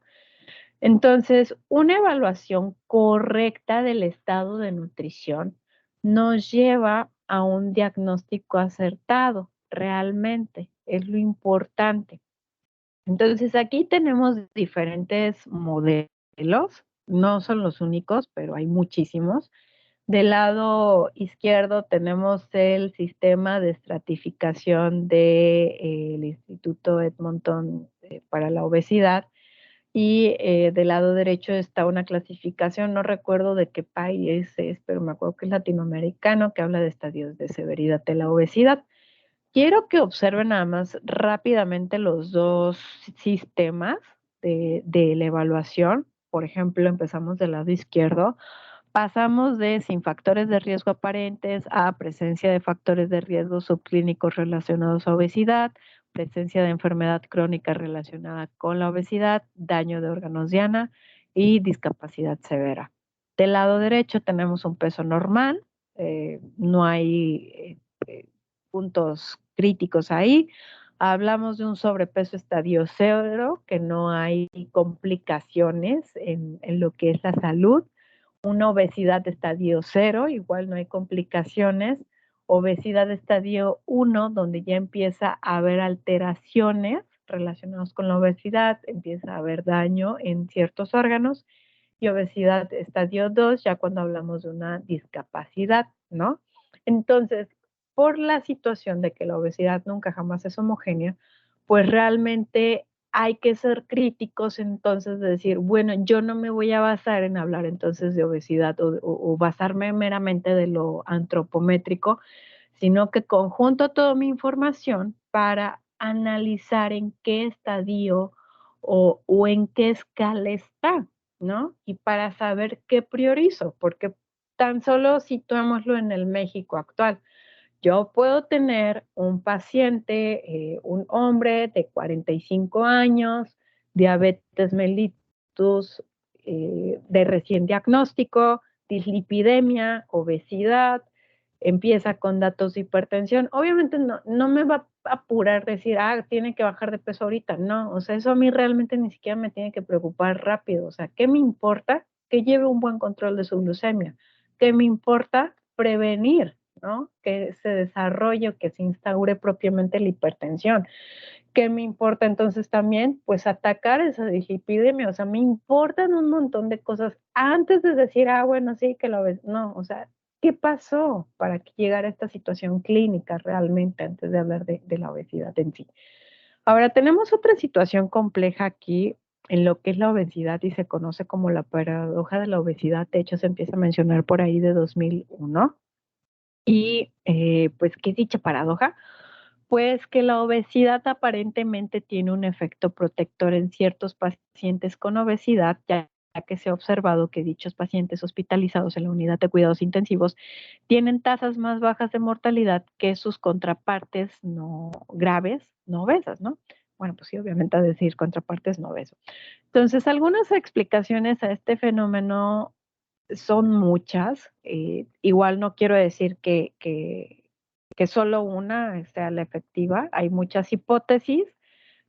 Entonces, una evaluación correcta del estado de nutrición nos lleva a un diagnóstico acertado, realmente, es lo importante. Entonces, aquí tenemos diferentes modelos, no son los únicos, pero hay muchísimos. Del lado izquierdo tenemos el sistema de estratificación del Instituto Edmonton para la obesidad y del lado derecho está una clasificación, no recuerdo de qué país es, pero me acuerdo que es latinoamericano, que habla de estadios de severidad de la obesidad. Quiero que observen nada más rápidamente los dos sistemas de la evaluación. Por ejemplo, empezamos del lado izquierdo. Pasamos de sin factores de riesgo aparentes a presencia de factores de riesgo subclínicos relacionados a obesidad, presencia de enfermedad crónica relacionada con la obesidad, daño de órganos diana y discapacidad severa. Del lado derecho tenemos un peso normal, no hay puntos críticos ahí. Hablamos de un sobrepeso estadio cero, que no hay complicaciones en lo que es la salud. Una obesidad estadio cero, igual no hay complicaciones. Obesidad estadio 1, donde ya empieza a haber alteraciones relacionadas con la obesidad, empieza a haber daño en ciertos órganos. Y obesidad estadio 2, ya cuando hablamos de una discapacidad, ¿no? Entonces, por la situación de que la obesidad nunca jamás es homogénea, pues realmente hay que ser críticos entonces de decir, bueno, yo no me voy a basar en hablar entonces de obesidad o basarme meramente de lo antropométrico, sino que conjunto toda mi información para analizar en qué estadio o en qué escala está, ¿no? Y para saber qué priorizo, porque tan solo situémoslo en el México actual. Yo puedo tener un paciente, un hombre de 45 años, diabetes mellitus de recién diagnóstico, dislipidemia, obesidad, empieza con datos de hipertensión. Obviamente no me va a apurar decir, tiene que bajar de peso ahorita. No, o sea, eso a mí realmente ni siquiera me tiene que preocupar rápido. O sea, ¿qué me importa? que lleve un buen control de su glucemia. ¿Qué me importa? Prevenir, ¿no? Que se desarrolle o que se instaure propiamente la hipertensión. ¿Qué me importa entonces también? Pues atacar esa dislipidemia, o sea, me importan un montón de cosas antes de decir, bueno, sí, que lo ves. No, o sea, ¿qué pasó para que llegara a esta situación clínica realmente antes de hablar de la obesidad en sí? Ahora, tenemos otra situación compleja aquí en lo que es la obesidad y se conoce como la paradoja de la obesidad. De hecho, se empieza a mencionar por ahí de 2001. Y pues, ¿qué es dicha paradoja? Pues que la obesidad aparentemente tiene un efecto protector en ciertos pacientes con obesidad, ya que se ha observado que dichos pacientes hospitalizados en la unidad de cuidados intensivos tienen tasas más bajas de mortalidad que sus contrapartes no graves, no obesas, ¿no? Bueno, pues sí, obviamente a decir contrapartes no obesos. Entonces, algunas explicaciones a este fenómeno son muchas. Igual no quiero decir que solo una sea la efectiva. Hay muchas hipótesis.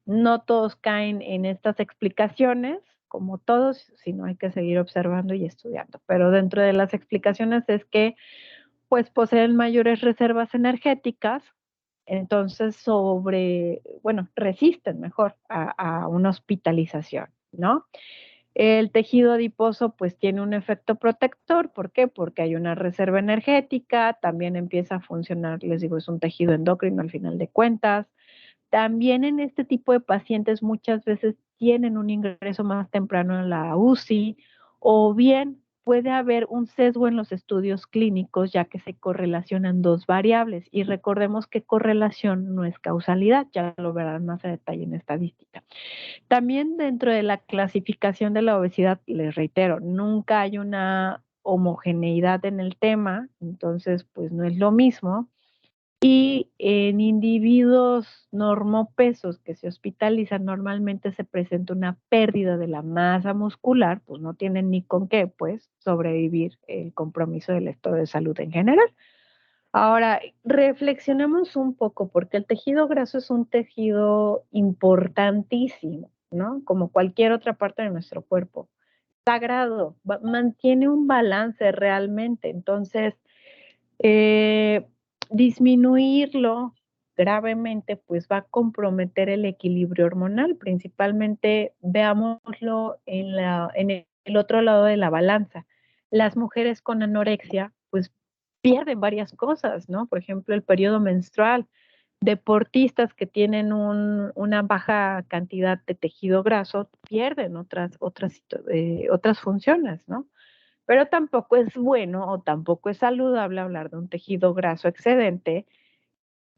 No todos caen en estas explicaciones, como todos, sino hay que seguir observando y estudiando. Pero dentro de las explicaciones es que pues poseen mayores reservas energéticas, entonces bueno, resisten mejor a una hospitalización, ¿no? El tejido adiposo pues tiene un efecto protector, ¿por qué? Porque hay una reserva energética, también empieza a funcionar, les digo, es un tejido endocrino al final de cuentas. También en este tipo de pacientes muchas veces tienen un ingreso más temprano en la UCI o bien puede haber un sesgo en los estudios clínicos ya que se correlacionan dos variables y recordemos que correlación no es causalidad, ya lo verán más a detalle en estadística. También dentro de la clasificación de la obesidad, les reitero, nunca hay una homogeneidad en el tema, entonces pues no es lo mismo. Y en individuos normopesos que se hospitalizan, normalmente se presenta una pérdida de la masa muscular, pues no tienen ni con qué, pues, sobrevivir el compromiso del estado de salud en general. Ahora, reflexionemos un poco, porque el tejido graso es un tejido importantísimo, ¿no? Como cualquier otra parte de nuestro cuerpo. Sagrado, mantiene un balance realmente. Entonces, eh, disminuirlo gravemente, pues va a comprometer el equilibrio hormonal. Principalmente, veámoslo en el otro lado de la balanza. Las mujeres con anorexia, pues pierden varias cosas, ¿no? Por ejemplo, el periodo menstrual. Deportistas que tienen una baja cantidad de tejido graso pierden otras funciones, ¿no? Pero tampoco es bueno o tampoco es saludable hablar de un tejido graso excedente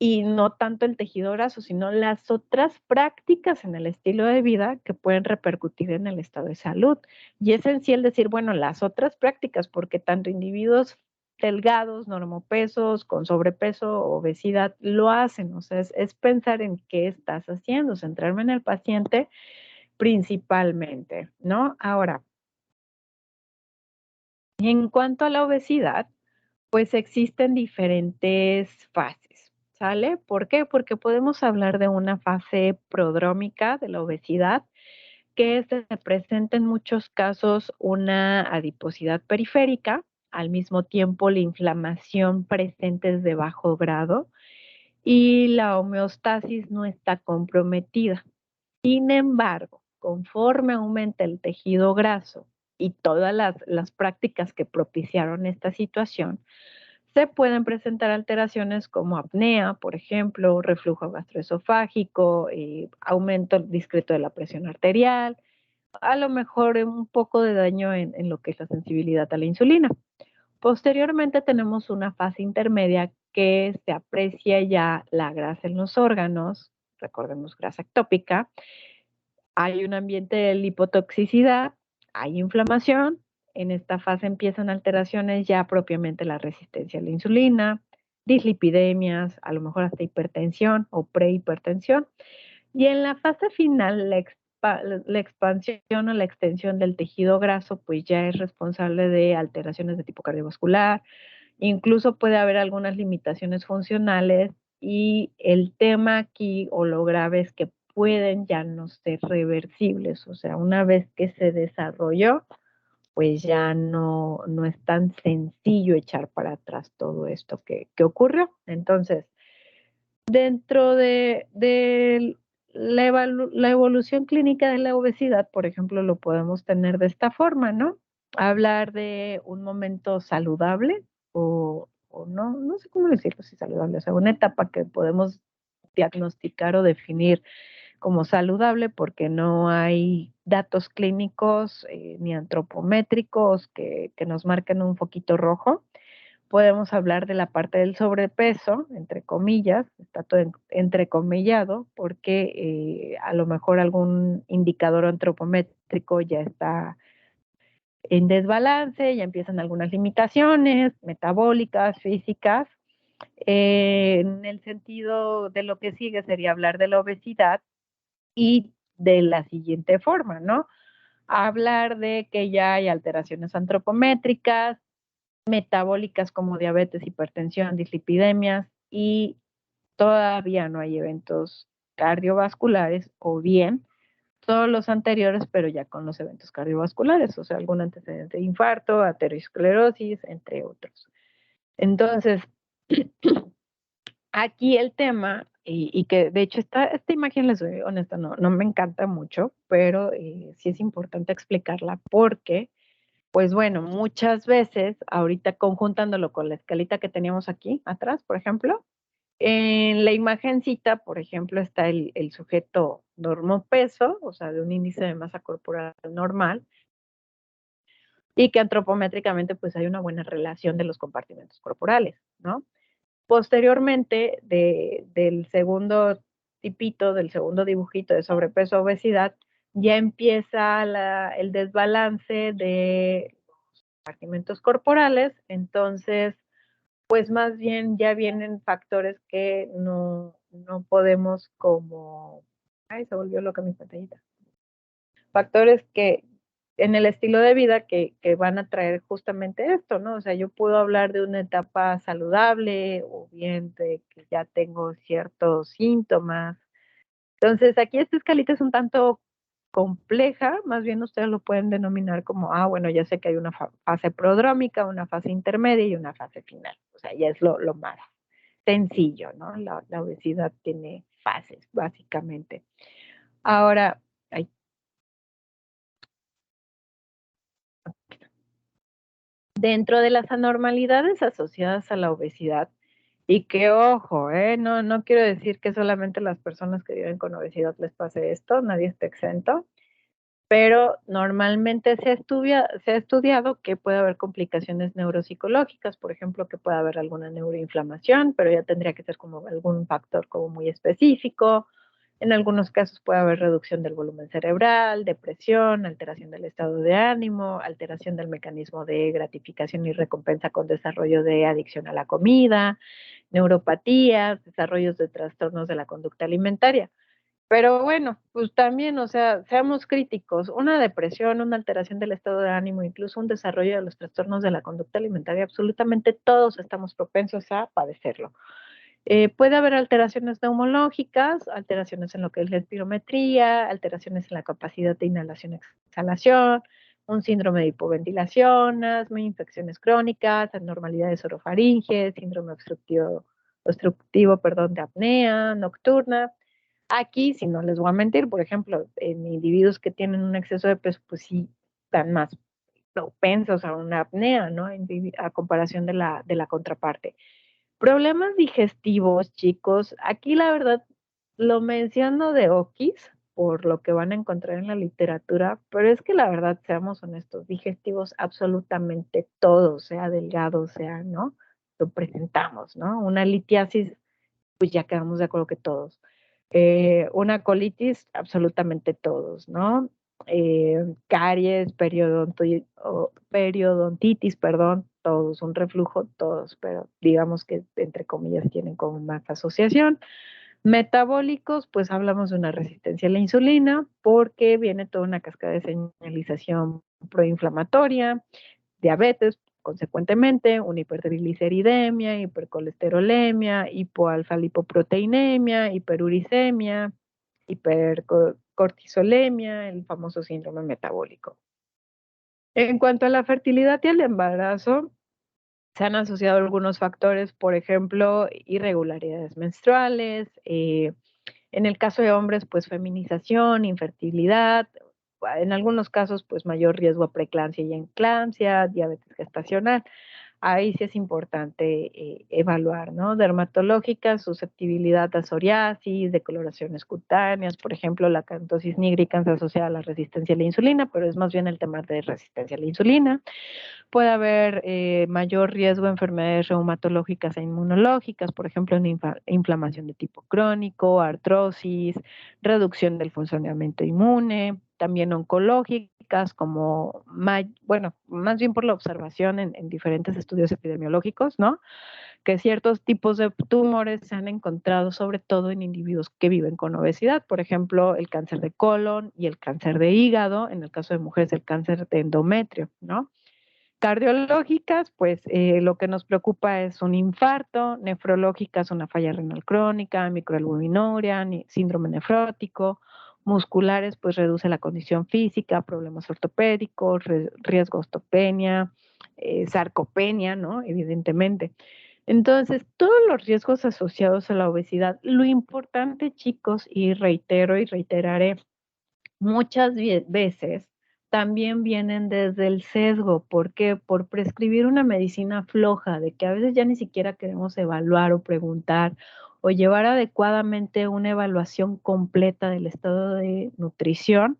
y no tanto el tejido graso, sino las otras prácticas en el estilo de vida que pueden repercutir en el estado de salud. Y es esencial decir, bueno, las otras prácticas, porque tanto individuos delgados, normopesos, con sobrepeso, obesidad, lo hacen. O sea, es pensar en qué estás haciendo, centrarme en el paciente principalmente, ¿no? Ahora, en cuanto a la obesidad, pues existen diferentes fases, ¿sale? ¿Por qué? Porque podemos hablar de una fase prodrómica de la obesidad, que se presenta en muchos casos una adiposidad periférica, al mismo tiempo la inflamación presente es de bajo grado y la homeostasis no está comprometida. Sin embargo, conforme aumenta el tejido graso y todas las prácticas que propiciaron esta situación, se pueden presentar alteraciones como apnea, por ejemplo, reflujo gastroesofágico, aumento discreto de la presión arterial, a lo mejor un poco de daño en lo que es la sensibilidad a la insulina. Posteriormente tenemos una fase intermedia que se aprecia ya la grasa en los órganos, recordemos grasa ectópica, hay un ambiente de lipotoxicidad, hay inflamación, en esta fase empiezan alteraciones ya propiamente la resistencia a la insulina, dislipidemias, a lo mejor hasta hipertensión o prehipertensión. Y en la fase final, la expansión o la extensión del tejido graso, pues ya es responsable de alteraciones de tipo cardiovascular, incluso puede haber algunas limitaciones funcionales y el tema aquí o lo grave es que pueden ya no ser reversibles, o sea, una vez que se desarrolló, pues ya no es tan sencillo echar para atrás todo esto que ocurrió. Entonces, dentro de la evolución clínica de la obesidad, por ejemplo, lo podemos tener de esta forma, ¿no? Hablar de un momento saludable o no sé cómo decirlo, si saludable, o sea, una etapa que podemos diagnosticar o definir como saludable porque no hay datos clínicos ni antropométricos que nos marquen un foquito rojo. Podemos hablar de la parte del sobrepeso, entre comillas, está todo entrecomillado, porque a lo mejor algún indicador antropométrico ya está en desbalance, ya empiezan algunas limitaciones metabólicas, físicas. En el sentido de lo que sigue sería hablar de la obesidad y de la siguiente forma, ¿no? Hablar de que ya hay alteraciones antropométricas, metabólicas como diabetes, hipertensión, dislipidemias y todavía no hay eventos cardiovasculares o bien todos los anteriores, pero ya con los eventos cardiovasculares, o sea, algún antecedente de infarto, aterosclerosis, entre otros. Entonces, aquí el tema, y que de hecho esta imagen, les soy honesta, no me encanta mucho, pero sí es importante explicarla porque pues bueno, muchas veces, ahorita conjuntándolo con la escalita que teníamos aquí atrás, por ejemplo, en la imagencita, por ejemplo, está el sujeto normopeso, o sea, de un índice de masa corporal normal, y que antropométricamente pues hay una buena relación de los compartimentos corporales, ¿no? Posteriormente, del segundo tipito, del segundo dibujito de sobrepeso obesidad, ya empieza el desbalance de compartimentos corporales, entonces, pues más bien ya vienen factores que no podemos como, ay, se volvió loca mi pantallita, factores que en el estilo de vida que van a traer justamente esto, ¿no? O sea, yo puedo hablar de una etapa saludable o bien de que ya tengo ciertos síntomas. Entonces, aquí esta escalita es un tanto compleja, más bien ustedes lo pueden denominar como, bueno, ya sé que hay una fase prodrómica, una fase intermedia y una fase final. O sea, ya es lo más sencillo, ¿no? La obesidad tiene fases, básicamente. Ahora, ay, dentro de las anormalidades asociadas a la obesidad, y que ojo, no quiero decir que solamente las personas que viven con obesidad les pase esto, nadie está exento, pero normalmente se ha estudiado que puede haber complicaciones neuropsicológicas, por ejemplo, que puede haber alguna neuroinflamación, pero ya tendría que ser como algún factor como muy específico. En algunos casos puede haber reducción del volumen cerebral, depresión, alteración del estado de ánimo, alteración del mecanismo de gratificación y recompensa con desarrollo de adicción a la comida, neuropatías, desarrollos de trastornos de la conducta alimentaria. Pero bueno, pues también, o sea, seamos críticos. Una depresión, una alteración del estado de ánimo, incluso un desarrollo de los trastornos de la conducta alimentaria, absolutamente todos estamos propensos a padecerlo. Puede haber alteraciones neumológicas, alteraciones en lo que es la espirometría, alteraciones en la capacidad de inhalación-exhalación, un síndrome de hipoventilación, asma, infecciones crónicas, anormalidades orofaringes, síndrome obstructivo, perdón, de apnea nocturna. Aquí, si no les voy a mentir, por ejemplo, en individuos que tienen un exceso de peso, pues sí están más propensos a una apnea, ¿no? A comparación de la contraparte. Problemas digestivos, chicos. Aquí la verdad lo menciono de okis por lo que van a encontrar en la literatura, pero es que la verdad, seamos honestos, digestivos absolutamente todos, sea delgado, sea, ¿no? Lo presentamos, ¿no? Una litiasis, pues ya quedamos de acuerdo que todos. Una colitis, absolutamente todos, ¿no? Caries, periodontitis, perdón, todos, un reflujo, todos, pero digamos que entre comillas tienen como más asociación. Metabólicos, pues hablamos de una resistencia a la insulina porque viene toda una cascada de señalización proinflamatoria, diabetes, consecuentemente, una hipertrigliceridemia, hipercolesterolemia, hipoalfa-lipoproteinemia, hiperuricemia, hipercortisolemia, el famoso síndrome metabólico. En cuanto a la fertilidad y el embarazo, se han asociado algunos factores, por ejemplo, irregularidades menstruales, en el caso de hombres, pues feminización, infertilidad, en algunos casos, pues mayor riesgo a preeclampsia y eclampsia, diabetes gestacional. Ahí sí es importante evaluar, ¿no? Dermatológica, susceptibilidad a psoriasis, decoloraciones cutáneas, por ejemplo, la acantosis nigricans asociada a la resistencia a la insulina, pero es más bien el tema de resistencia a la insulina. Puede haber mayor riesgo de enfermedades reumatológicas e inmunológicas, por ejemplo, una inflamación de tipo crónico, artrosis, reducción del funcionamiento inmune, también oncológicas, como, bueno, más bien por la observación en diferentes estudios epidemiológicos, ¿no? Que ciertos tipos de tumores se han encontrado sobre todo en individuos que viven con obesidad, por ejemplo, el cáncer de colon y el cáncer de hígado, en el caso de mujeres el cáncer de endometrio, ¿no? Cardiológicas, pues lo que nos preocupa es un infarto, nefrológicas, una falla renal crónica, microalbuminuria, síndrome nefrótico, musculares, pues reduce la condición física, problemas ortopédicos, riesgo de osteopenia, sarcopenia, ¿no? Evidentemente. Entonces, todos los riesgos asociados a la obesidad, lo importante, chicos, y reitero y reiteraré, muchas veces también vienen desde el sesgo. ¿Por qué? Por prescribir una medicina floja, de que a veces ya ni siquiera queremos evaluar o preguntar o llevar adecuadamente una evaluación completa del estado de nutrición.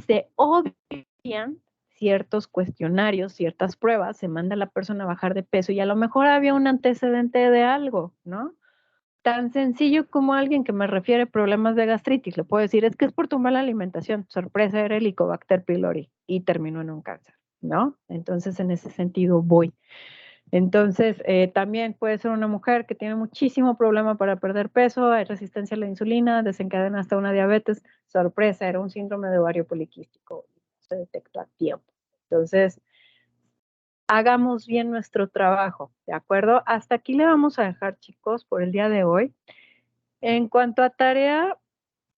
Se obvian ciertos cuestionarios, ciertas pruebas, se manda a la persona a bajar de peso y a lo mejor había un antecedente de algo, ¿no? Tan sencillo como alguien que me refiere problemas de gastritis, le puedo decir, es que es por tu mala alimentación, sorpresa, era Helicobacter pylori y terminó en un cáncer, ¿no? Entonces, en ese sentido voy. Entonces, también puede ser una mujer que tiene muchísimo problema para perder peso, hay resistencia a la insulina, desencadena hasta una diabetes, sorpresa, era un síndrome de ovario poliquístico, se detectó a tiempo. Entonces, hagamos bien nuestro trabajo, ¿de acuerdo? Hasta aquí le vamos a dejar, chicos, por el día de hoy. En cuanto a tarea,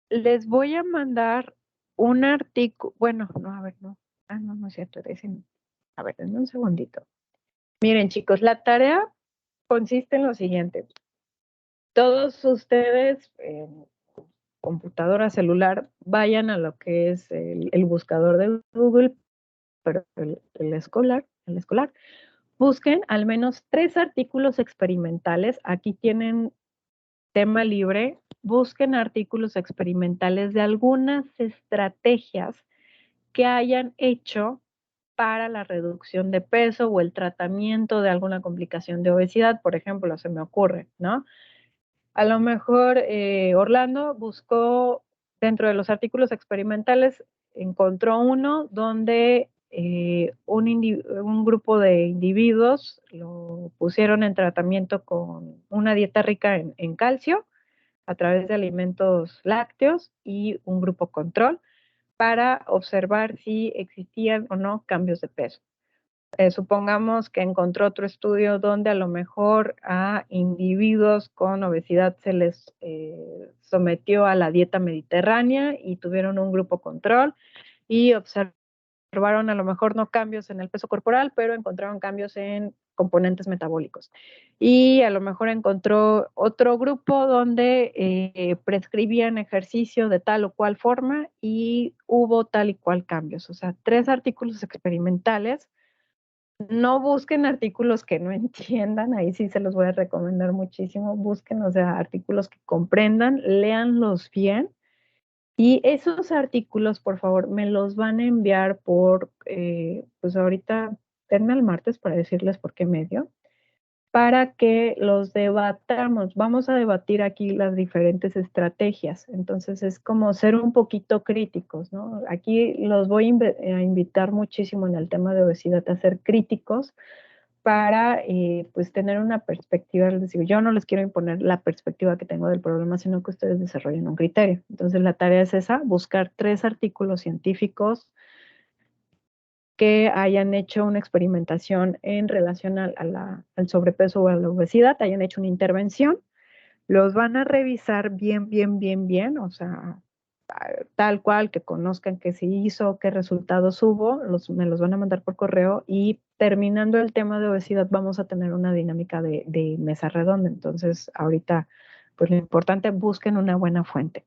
les voy a mandar un artículo, bueno, no, a ver, no, no, no es cierto, a ver, denme un segundito. Miren, chicos, la tarea consiste en lo siguiente. Todos ustedes, en computadora, celular, vayan a lo que es el buscador de Google, pero el escolar, busquen al menos 3 artículos experimentales. Aquí tienen tema libre, busquen artículos experimentales de algunas estrategias que hayan hecho para la reducción de peso o el tratamiento de alguna complicación de obesidad, por ejemplo, se me ocurre, ¿no? A lo mejor Orlando buscó dentro de los artículos experimentales, encontró uno donde un grupo de individuos lo pusieron en tratamiento con una dieta rica en calcio a través de alimentos lácteos y un grupo control para observar si existían o no cambios de peso. Supongamos que encontró otro estudio donde a lo mejor a individuos con obesidad se les sometió a la dieta mediterránea y tuvieron un grupo control y observaron a lo mejor no cambios en el peso corporal, pero encontraron cambios en componentes metabólicos. Y a lo mejor encontró otro grupo donde prescribían ejercicio de tal o cual forma y hubo tal y cual cambios. O sea, 3 artículos experimentales. No busquen artículos que no entiendan, ahí sí se los voy a recomendar muchísimo. Busquen, o sea, artículos que comprendan, léanlos bien. Y esos artículos, por favor, me los van a enviar pues ahorita, denme al martes para decirles por qué medio, para que los debatamos. Vamos a debatir aquí las diferentes estrategias. Entonces es como ser un poquito críticos, ¿no? Aquí los voy a invitar muchísimo en el tema de obesidad a ser críticos para pues tener una perspectiva, es decir, yo no les quiero imponer la perspectiva que tengo del problema, sino que ustedes desarrollen un criterio. Entonces la tarea es esa, buscar 3 artículos científicos que hayan hecho una experimentación en relación al sobrepeso o a la obesidad, hayan hecho una intervención, los van a revisar bien, bien, bien, bien, o sea, tal cual, que conozcan qué se hizo, qué resultados hubo, me los van a mandar por correo y terminando el tema de obesidad vamos a tener una dinámica de mesa redonda. Entonces, ahorita, pues lo importante, busquen una buena fuente.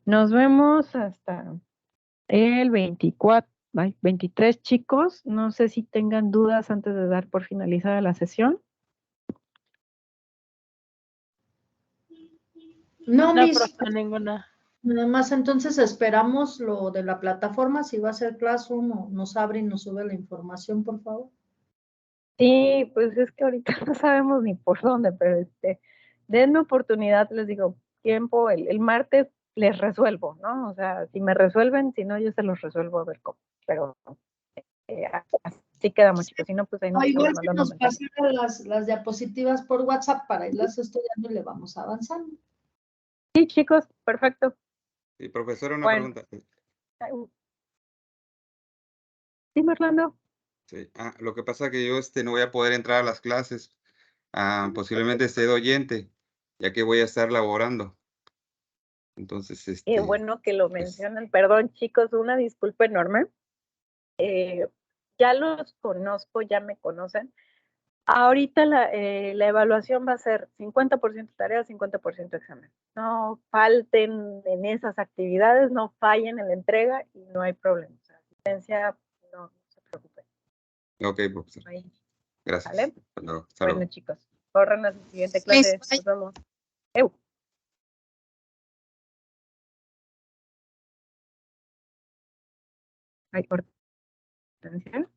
Nos vemos hasta el 24, 23, chicos. No sé si tengan dudas antes de dar por finalizada la sesión. No, No, mis, profe, ninguna. nada más entonces esperamos lo de la plataforma, si va a ser Classroom o nos abre y nos sube la información, por favor. Sí, pues es que ahorita no sabemos ni por dónde, pero denme oportunidad, les digo, tiempo, el martes les resuelvo, ¿no? O sea, si me resuelven, si no, yo se los resuelvo a ver cómo. Pero así quedamos, chicos. Si no, pues ahí O nos estamos igual si mandando nos mensajes. pasaran las diapositivas por WhatsApp para irlas estudiando y le vamos avanzando. Sí, chicos, perfecto. Sí, profesora, una Bueno. pregunta. Sí, Orlando. Sí. Lo que pasa es que yo no voy a poder entrar a las clases. Posiblemente esté de oyente, ya que voy a estar laborando. Entonces, Qué bueno que lo pues, mencionan. Perdón, chicos, una disculpa enorme. Ya los conozco, ya me conocen. Ahorita la evaluación va a ser 50% tarea, 50% examen. No falten en esas actividades, no fallen en la entrega y no hay problema. O sea, asistencia, no se preocupen. ok, profesor. Ahí, Gracias. ¿vale? Hasta luego. Bueno, chicos, corran a su siguiente clase. Nos vemos. Hay cortancia.